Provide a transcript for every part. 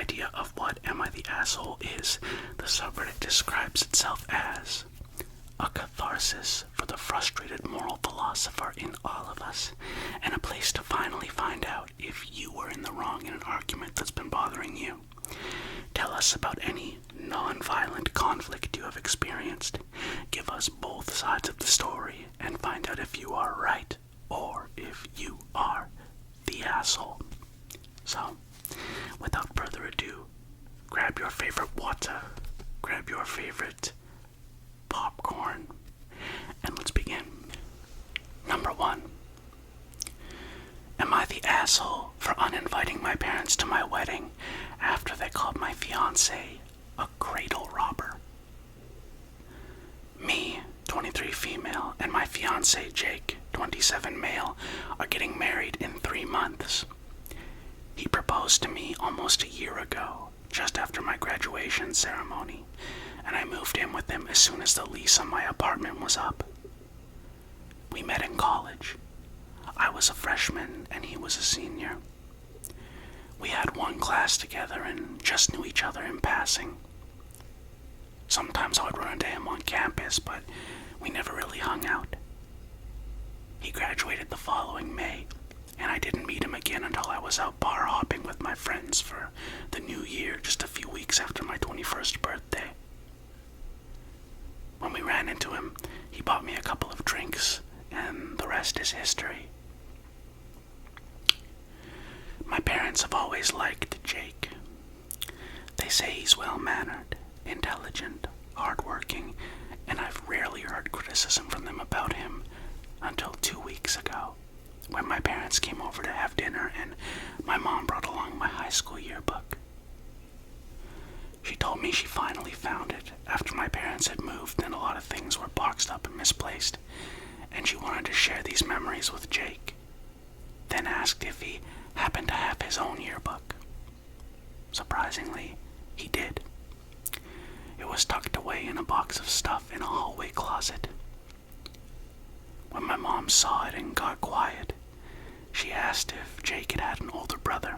idea of what Am I the Asshole is, the subreddit describes itself as a catharsis for the frustrated moral philosopher in all of us, and a place to finally find out if you were in the wrong in an argument that's been bothering you. Tell us about any non-violent conflict you have experienced. Give us both sides of the story and find out if you are right or if you are the asshole. So, without further ado, grab your favorite water, grab your favorite popcorn, and let's begin. Number 1. Am I the asshole for uninviting my parents to my wedding after they called my fiancé a cradle robber? Me, 23 female, and my fiancé Jake, 27 male, are getting married in 3 months. He proposed to me almost a year ago, just after my graduation ceremony, and I moved in with him as soon as the lease on my apartment was up. We met in college. I was a freshman and he was a senior. We had one class together and just knew each other in passing. Sometimes I would run into him on campus, but we never really hung out. He graduated the following May, and I didn't meet him again until I was out bar hopping with my friends for the new year just a few weeks after my 21st birthday. When we ran into him, he bought me a couple of drinks, and the rest is history. My parents have always liked Jake. They say he's well-mannered, intelligent, hardworking, and I've rarely heard criticism from them about him until 2 weeks ago, when my parents came over to have dinner and my mom brought along my high school yearbook. She told me she finally found it after my parents had moved and a lot of things were boxed up and misplaced, and she wanted to share these memories with Jake. Then asked if he happened to have his own yearbook. Surprisingly, he did. It was tucked away in a box of stuff in a hallway closet. When my mom saw it and got quiet, she asked if Jake had an older brother.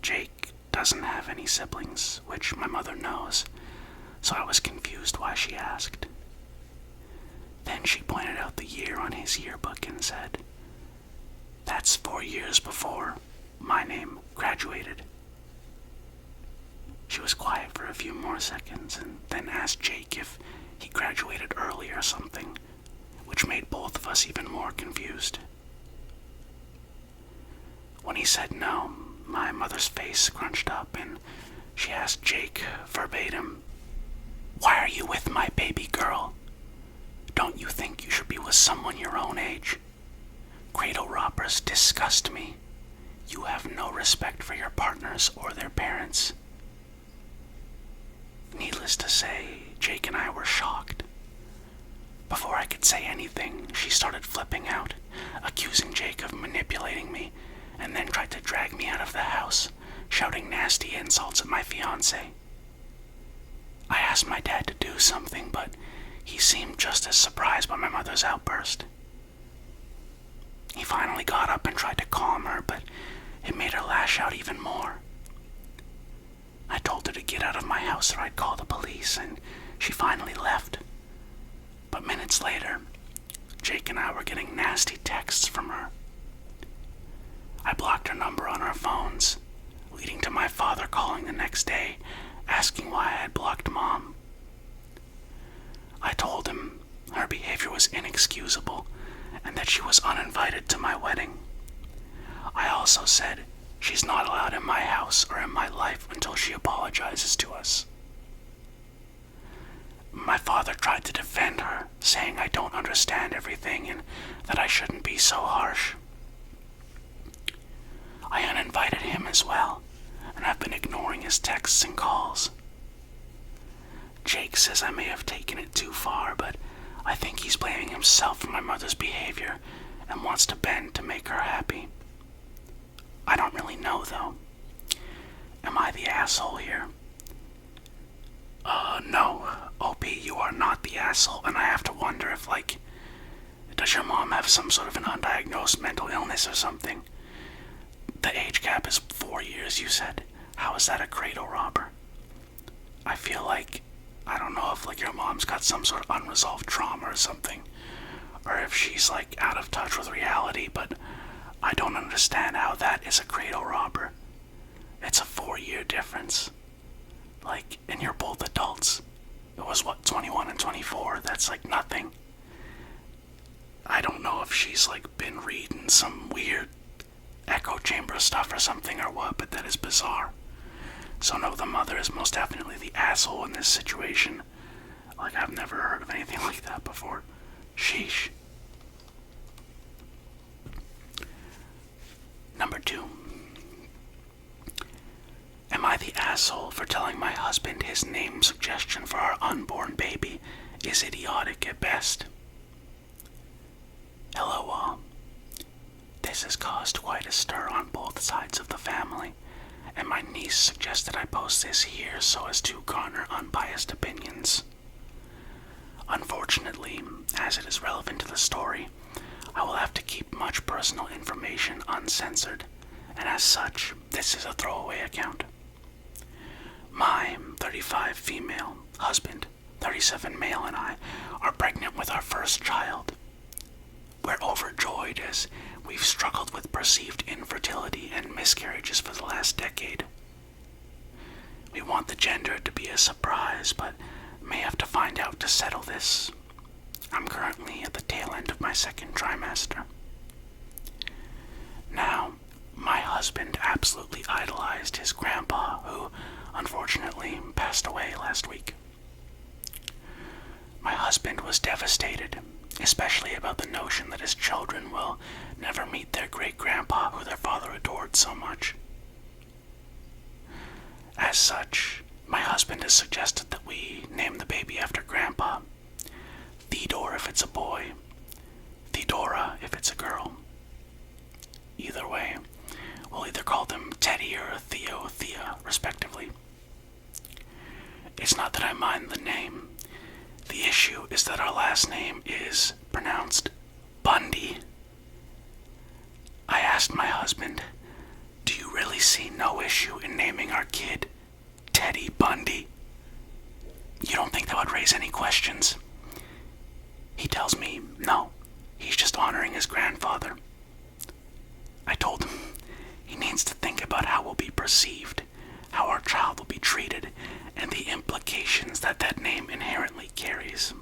Jake doesn't have any siblings, which my mother knows, so I was confused why she asked. Then she pointed out the year on his yearbook and said, "That's 4 years before my name graduated." She was quiet for a few more seconds and then asked Jake if he graduated early or something, which made both of us even more confused. When he said no, my mother's face scrunched up and she asked Jake verbatim, "Why are you with my baby girl? Don't you think you should be with someone your own age? Cradle robbers disgust me. You have no respect for your partners or their parents." Needless to say, Jake and I were shocked. Before I could say anything, she started flipping out, accusing Jake of manipulating me, and then tried to drag me out of the house, shouting nasty insults at my fiancé. I asked my dad to do something, but he seemed just as surprised by my mother's outburst. He finally got up and tried to calm her, but it made her lash out even more. I told her to get out of my house or I'd call the police, and she finally left. But minutes later, Jake and I were getting nasty texts from her. I blocked her number on our phones, leading to my father calling the next day, asking why I had blocked Mom. I told him her behavior was inexcusable and that she was uninvited to my wedding. I also said she's not allowed in my house or in my life until she apologizes to us. My father tried to defend her, saying I don't understand everything and that I shouldn't be so harsh. I uninvited him as well, and I've been ignoring his texts and calls. Jake says I may have taken it too far, but I think he's blaming himself for my mother's behavior and wants to bend to make her happy. I don't really know, though. Am I the asshole here? No. OP, you are not the asshole, and I have to wonder if, does your mom have some sort of an undiagnosed mental illness or something? The age gap is 4 years, you said. How is that a cradle robber? I feel like, I don't know if like your mom's got some sort of unresolved trauma or something, or if she's like out of touch with reality, but I don't understand how that is a cradle robber. It's a 4-year difference. Like, and you're both adults. It was what, 21 and 24? That's like nothing. I don't know if she's like been reading some weird echo chamber stuff or something or what, but that is bizarre. So no, the mother is most definitely the asshole in this situation. Like, I've never heard of anything like that before. Sheesh. Number 2. Am I the asshole for telling my husband his name suggestion for our unborn baby is idiotic at best? Hello all. This has caused quite a stir on both sides of the family, and my niece suggested I post this here so as to garner unbiased opinions. Unfortunately, as it is relevant to the story, I will have to keep much personal information uncensored, and as such, this is a throwaway account. My 35 female husband, 37 male, and I are pregnant with our first child. We're overjoyed as we've struggled with perceived infertility and miscarriages for the last decade. We want the gender to be a surprise, but may have to find out to settle this. I'm currently at the tail end of my second trimester. Now, my husband absolutely idolized his grandpa, who unfortunately passed away last week. My husband was devastated, especially about the notion that his children will never meet their great-grandpa who their father adored so much. As such, my husband has suggested that we name the baby after Grandpa. Theodore if it's a boy, Theodora if it's a girl. Either way, we'll either call them Teddy or Theo, Thea, respectively. It's not that I mind the name. The issue is that our last name is pronounced Bundy. I asked my husband, do you really see no issue in naming our kid Teddy Bundy? You don't think that would raise any questions? He tells me, no, he's just honoring his grandfather. I told him he needs to think about how we'll be perceived, how our child will be treated, and the implications that that name inherently carries.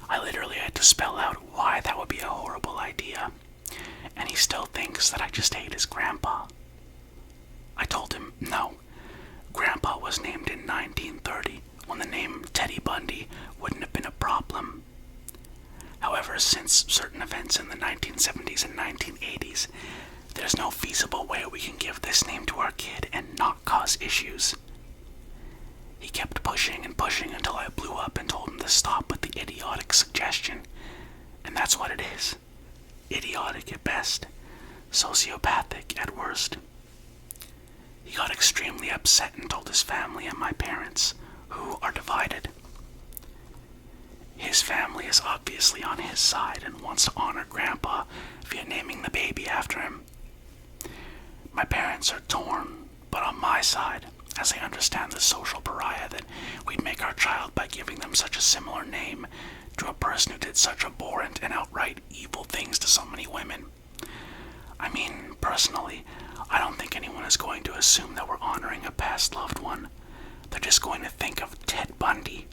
I literally had to spell out why that would be a horrible idea, and he still thinks that I just hate his grandpa. I told him, no, Grandpa was named in 1930 when the name Teddy Bundy wouldn't have been a problem. However, since certain events in the 1970s and 1980s, there's no feasible way we can give this name to our kid and not cause issues. He kept pushing and pushing until I blew up and told him to stop with the idiotic suggestion. And that's what it is. Idiotic at best. Sociopathic at worst. He got extremely upset and told his family and my parents, who are divided. His family is obviously on his side and wants to honor Grandpa via naming the baby after him. My parents are torn, but on my side, as they understand the social pariah that we'd make our child by giving them such a similar name to a person who did such abhorrent and outright evil things to so many women. I mean, personally, I don't think anyone is going to assume that we're honoring a past loved one. They're just going to think of Ted Bundy.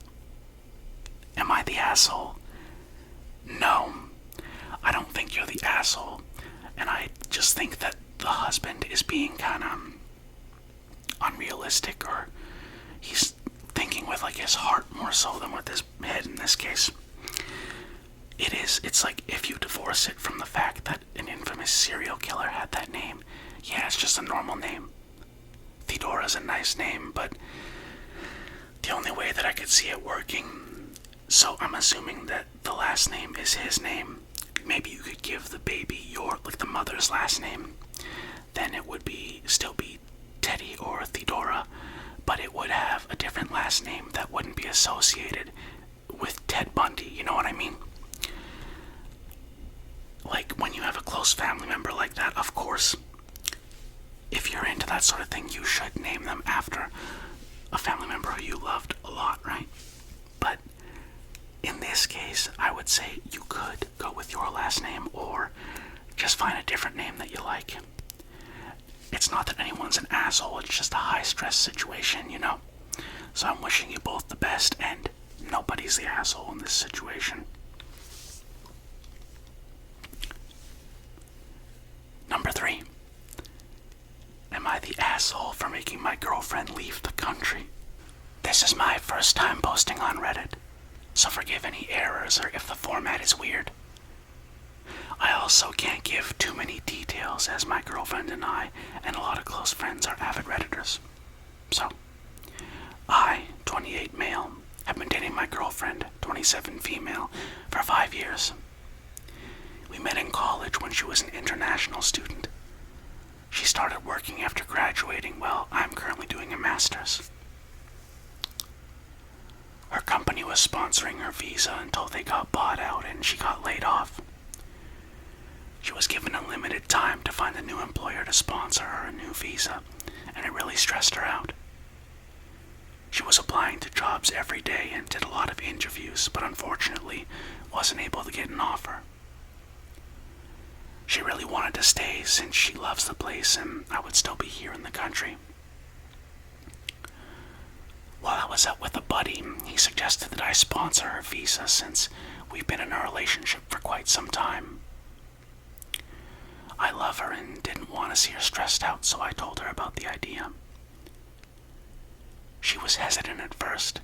Am I the asshole? No, I don't think you're the asshole, and I just think that the husband is being kind of unrealistic, or he's thinking with like his heart more so than with his head in this case. It's like if you divorce it from the fact that an infamous serial killer had that name, yeah, it's just a normal name. Theodora's a nice name, but the only way that I could see it working, so I'm assuming that the last name is his name. Maybe you could give the baby the mother's last name. Then it would still be Teddy or Theodora, but it would have a different last name that wouldn't be associated with Ted Bundy, you know what I mean? Like, when you have a close family member like that, of course into that sort of thing, you should name them after a family member who you loved a lot, right? But in this case, I would say you could go with your last name or just find a different name that you like. It's not that anyone's an asshole, it's just a high-stress situation, you know? So I'm wishing you both the best, and nobody's the asshole in this situation. Number 3. Am I the asshole for making my girlfriend leave the country? This is my first time posting on Reddit, so forgive any errors or if the format is weird. I also can't give too many details as my girlfriend and I and a lot of close friends are avid Redditors. So, I, 28 male, have been dating my girlfriend, 27 female, for 5 years. We met in college when she was an international student. She started working after graduating while I'm currently doing a master's. Her company was sponsoring her visa until they got bought out and she got laid off. She was given unlimited time to find a new employer to sponsor her a new visa, and it really stressed her out. She was applying to jobs every day and did a lot of interviews, but unfortunately wasn't able to get an offer. She really wanted to stay since she loves the place and I would still be here in the country. While I was out with a buddy, he suggested that I sponsor her visa since we've been in a relationship for quite some time. I love her and didn't want to see her stressed out, so I told her about the idea. She was hesitant at first.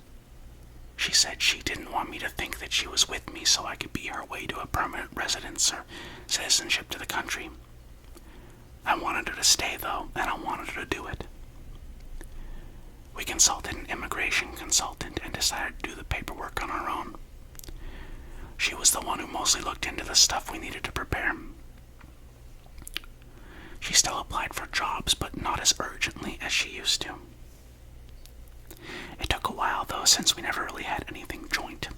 She said she didn't want me to think that she was with me so I could be her way to a permanent residence or citizenship to the country. I wanted her to stay though, and I wanted her to do it. We consulted an immigration consultant and decided to do the paperwork on our own. She was the one who mostly looked into the stuff we needed to prepare. She still applied for jobs, but not as urgently as she used to. It took a while though, since we never really had anything joint.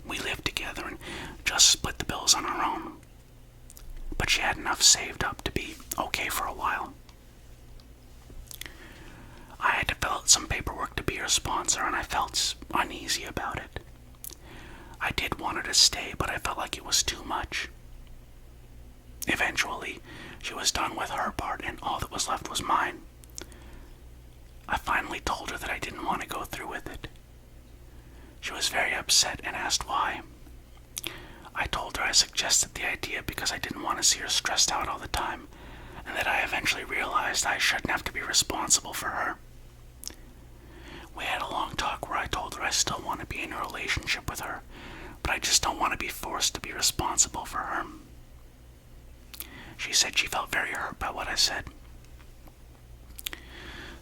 We lived together and just split the bills on our own. But she had enough saved up to be okay for a while. I had to fill out some paperwork to be her sponsor, and I felt uneasy about it. I did want her to stay, but I felt like it was too much. Eventually, she was done with her part, and all that was left was mine. I finally told her that I didn't want to go through with it. She was very upset and asked why. I told her I suggested the idea because I didn't want to see her stressed out all the time, and that I eventually realized I shouldn't have to be responsible for her. We had a long talk where I told her I still want to be in a relationship with her, but I just don't want to be forced to be responsible for her. She said she felt very hurt by what I said.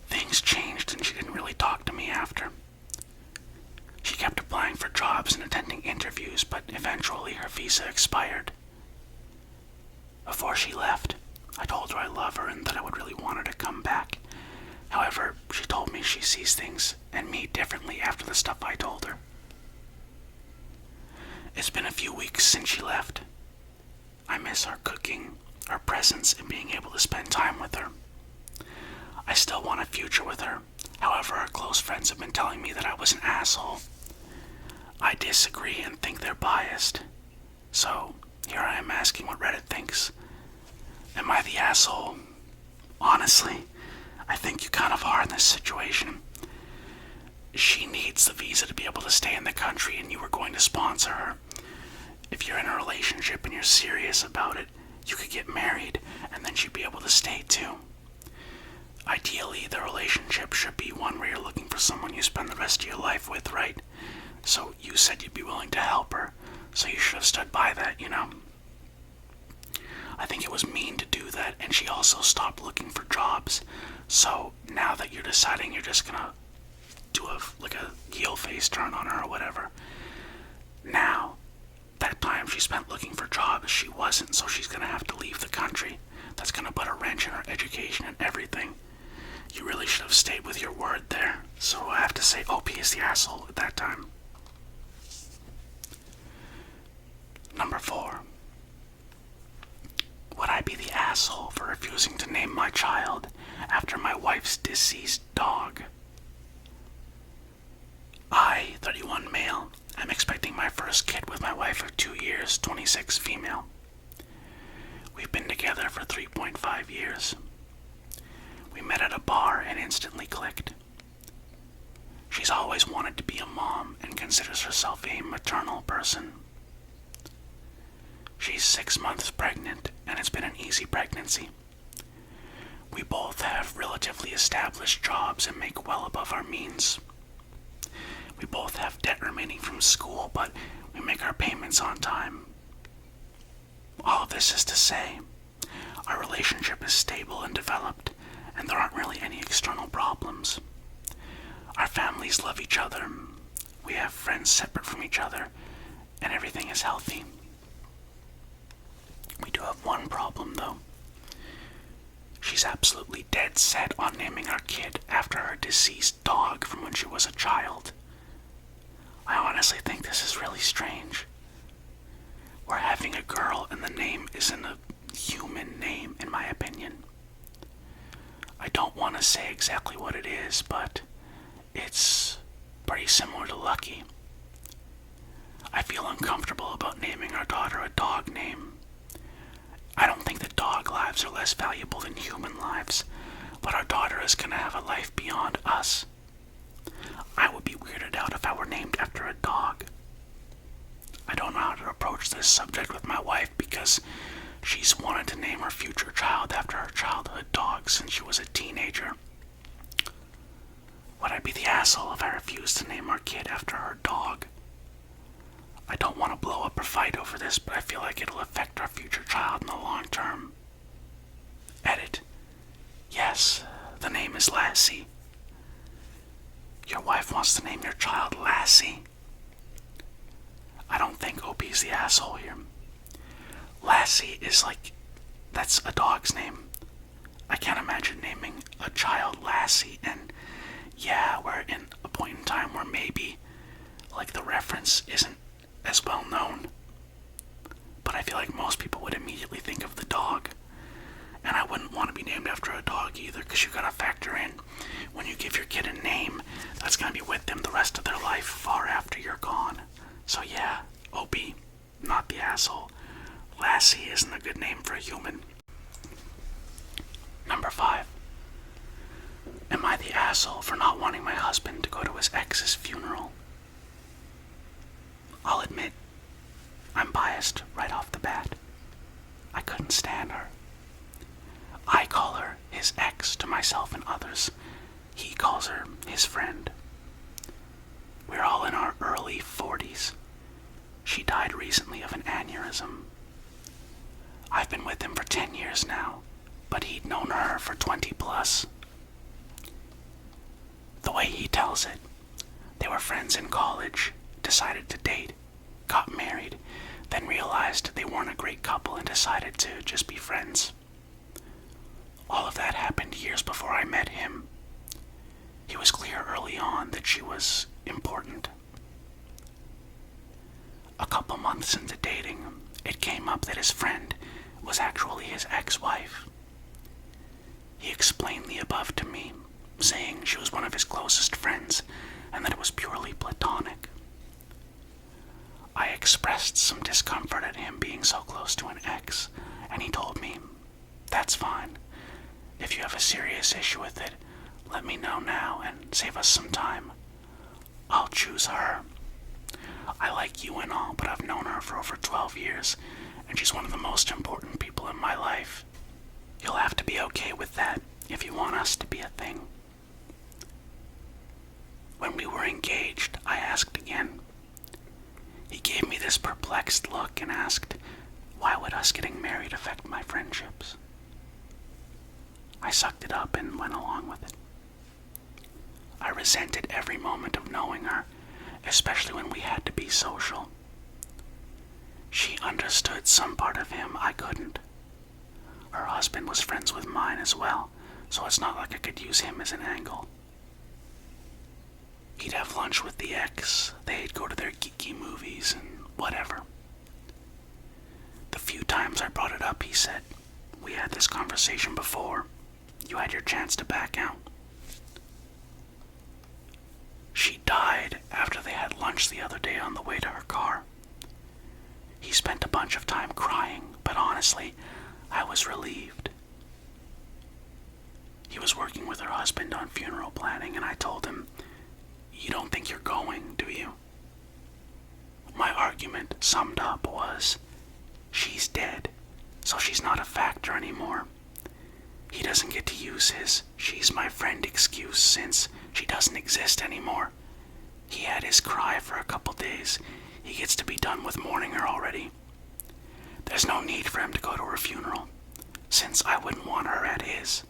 Things changed and she didn't really talk to me after. She kept applying for jobs and attending interviews, but eventually her visa expired. Before she left, I told her I love her and that I would really want her to come back. However, she told me she sees things and me differently after the stuff I told her. It's been a few weeks since she left. I miss her cooking, her presence, and being able to spend time with her. I still want a future with her. However, her close friends have been telling me that I was an asshole. I disagree and think they're biased. So, here I am asking what Reddit thinks. Am I the asshole? Honestly, I think you kind of are in this situation. She needs the visa to be able to stay in the country, and you were going to sponsor her. If you're in a relationship and you're serious about it, you could get married, and then she'd be able to stay too. Ideally, the relationship should be one where you're looking for someone you spend the rest of your life with, right? So you said you'd be willing to help her, so you should have stood by that, you know? I think it was mean to do that, and she also stopped looking for jobs. So now that you're deciding you're just gonna do a heel face turn on her or whatever, now, that time she spent looking for jobs, she wasn't, so she's gonna have to leave the country. That's gonna put a wrench in her education and everything. You really should have stayed with your word there. So I have to say OP is the asshole at that time. Number 4. Would I be the asshole for refusing to name my child after my wife's deceased dog. I, 31 male, am expecting my first kid with my wife of 2 years, 26 female. We've been together for 3.5 years. We met at a bar and instantly clicked. She's always wanted to be a mom and considers herself a maternal person. She's 6 months pregnant, and it's been an easy pregnancy. We both have relatively established jobs and make well above our means. We both have debt remaining from school, but we make our payments on time. All of this is to say, our relationship is stable and developed, and there aren't really any external problems. Our families love each other, we have friends separate from each other, and everything is healthy. We do have one problem, though. She's absolutely dead set on naming our kid after her deceased dog from when she was a child. I honestly think this is really strange. We're having a girl and the name isn't a human name, in my opinion. I don't want to say exactly what it is, but it's pretty similar to Lucky. I feel uncomfortable about naming our daughter a dog name. I don't think that dog lives are less valuable than human lives, but our daughter is going to have a life beyond us. I would be weirded out if I were named after a dog. I don't know how to approach this subject with my wife because she's wanted to name her future child after her childhood dog since she was a teenager. Would I be the asshole if I refused to name our kid after her dog? I don't want to blow up or fight over this, but I feel like it'll affect our future child in the long term. Edit. Yes, the name is Lassie. Your wife wants to name your child Lassie. I don't think OP's the asshole here. Lassie is that's a dog's name. I can't imagine naming a child Lassie, and yeah, we're in a point in time where maybe, the reference isn't as well known. But I feel like most people would immediately think of the dog. And I wouldn't want to be named after a dog either, because you gotta factor in, when you give your kid a name, that's gonna be with them the rest of their life far after you're gone. So yeah, OP, not the asshole. Lassie isn't a good name for a human. Number 5. Am I the asshole for not wanting my husband to go to his ex's funeral? I'll admit, I'm biased right off the bat. I couldn't stand her. I call her his ex to myself and others. He calls her his friend. We're all in our early 40s. She died recently of an aneurysm. I've been with him for 10 years now, but he'd known her for 20 plus. The way he tells it, they were friends in college, decided to date, got married, then realized they weren't a great couple and decided to just be friends. All of that happened years before I met him. It was clear early on that she was important. A couple months into dating, it came up that his friend was actually his ex-wife. He explained the above to me, saying she was one of his closest friends and that it was purely platonic. I expressed some discomfort at him being so close to an ex, and he told me, "That's fine. If you have a serious issue with it, let me know now and save us some time. I'll choose her. I like you and all, but I've known her for over 12 years, and she's one of the most important people in my life. You'll have to be okay with that if you want us to be a thing." When we were engaged, I asked again. He gave me this perplexed look and asked, why would us getting married affect my friendships? I sucked it up and went along with it. I resented every moment of knowing her, especially when we had to be social. She understood some part of him I couldn't. Her husband was friends with mine as well, so it's not like I could use him as an angle. He'd have lunch with the ex, they'd go to their geeky movies and whatever. The few times I brought it up, he said, "We had this conversation before. You You had your chance to back out. She died after they had lunch the other day on the way to her car. He spent a bunch of time crying, but honestly, I was relieved. He was working with her husband on funeral planning, and I told him, "You don't think you're going, do you?" My argument summed up was, she's dead, so she's not a factor anymore. He doesn't get to use his "she's my friend" excuse since she doesn't exist anymore. He had his cry for a couple days. He gets to be done with mourning her already. There's no need for him to go to her funeral, since I wouldn't want her at his.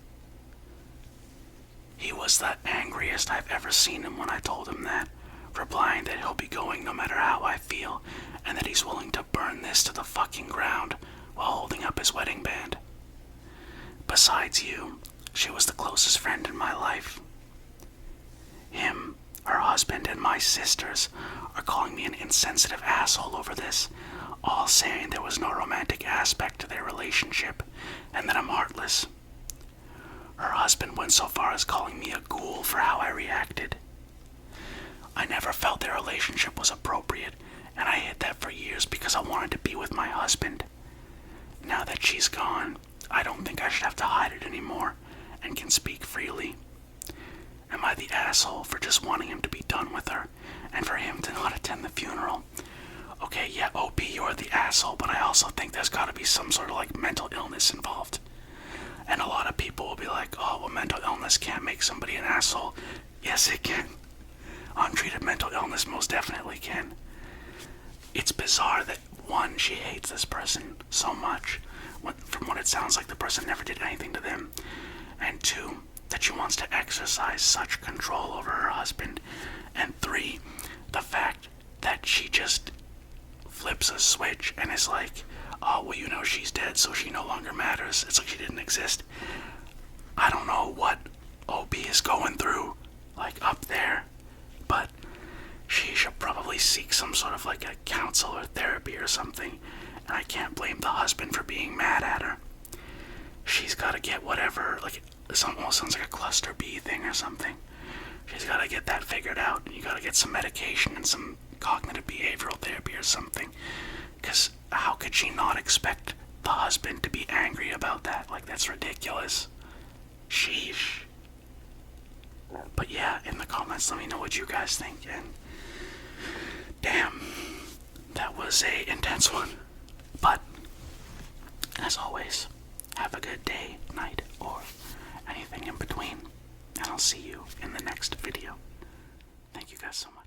He was the angriest I've ever seen him when I told him that, replying that he'll be going no matter how I feel, and that he's willing to burn this to the fucking ground while holding up his wedding band. Besides you, she was the closest friend in my life. Him, her husband, and my sisters are calling me an insensitive asshole over this, all saying there was no romantic aspect to their relationship and that I'm heartless. Her husband went so far as calling me a ghoul for how I reacted. I never felt their relationship was appropriate, and I hid that for years because I wanted to be with my husband. Now that she's gone, I don't think I should have to hide it anymore and can speak freely. Am I the asshole for just wanting him to be done with her and for him to not attend the funeral? Okay, yeah, OP, you're the asshole, but I also think there's gotta be some sort of like mental illness involved. And a lot of people will be like, "Oh, well, mental illness can't make somebody an asshole." Yes, it can. Untreated mental illness most definitely can. It's bizarre that, one, she hates this person so much, from what it sounds like the person never did anything to them, and two, that she wants to exercise such control over her husband, and three, the fact that she just flips a switch and is like, "Oh, well, you know she's dead, so she no longer matters. It's like she didn't exist." I don't know what OP is going through, like, up there, but she should probably seek some sort of like a counsel or therapy or something, and I can't blame the husband for being mad at her. She's gotta get whatever, like, it almost sounds like a cluster B thing or something. She's gotta get that figured out, and you gotta get some medication and some cognitive behavioral therapy or something, because how could she not expect the husband to be angry about that? Like, that's ridiculous. Sheesh. But yeah, in the comments, let me know what you guys think, and damn, that was a intense one. But, as always, have a good day, night, or anything in between, and I'll see you in the next video. Thank you guys so much.